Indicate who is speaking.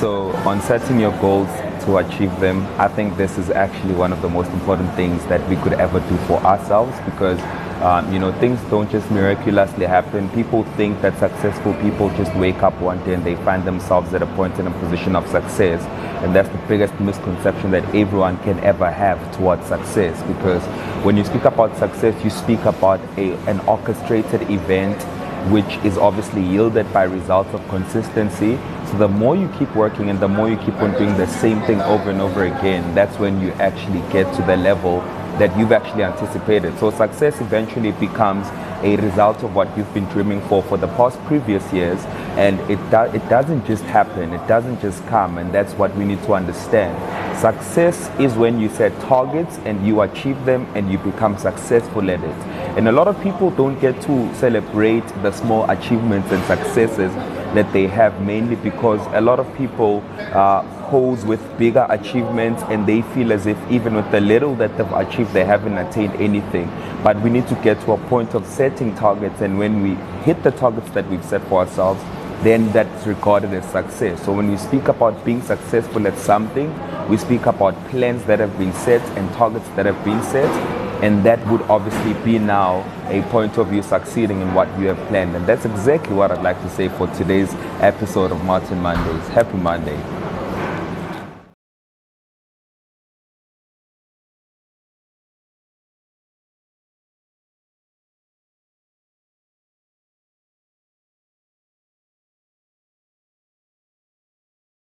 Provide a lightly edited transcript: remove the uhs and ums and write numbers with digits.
Speaker 1: So on setting your goals to achieve them, I think this is actually one of the most important things that we could ever do for ourselves because things don't just miraculously happen. People think that successful people just wake up one day and they find themselves at a point in a position of success. And that's the biggest misconception that everyone can ever have towards success. Because when you speak about success, you speak about an orchestrated event which is obviously yielded by results of consistency. So the more you keep working and the more you keep on doing the same thing over and over again, that's when you actually get to the level that you've actually anticipated. So success eventually becomes a result of what you've been dreaming for the past previous years, and it doesn't just happen, it doesn't just come, and that's what we need to understand. Success is when you set targets and you achieve them and you become successful at it. And a lot of people don't get to celebrate the small achievements and successes that they have, mainly because a lot of people pose with bigger achievements and they feel as if even with the little that they've achieved, they haven't attained anything. But we need to get to a point of setting targets, and when we hit the targets that we've set for ourselves, then that's regarded as success. So when we speak about being successful at something, we speak about plans that have been set and targets that have been set, and that would obviously be now a point of you succeeding in what you have planned. And that's exactly what I'd like to say for today's episode of Martin Mondays. Happy Monday.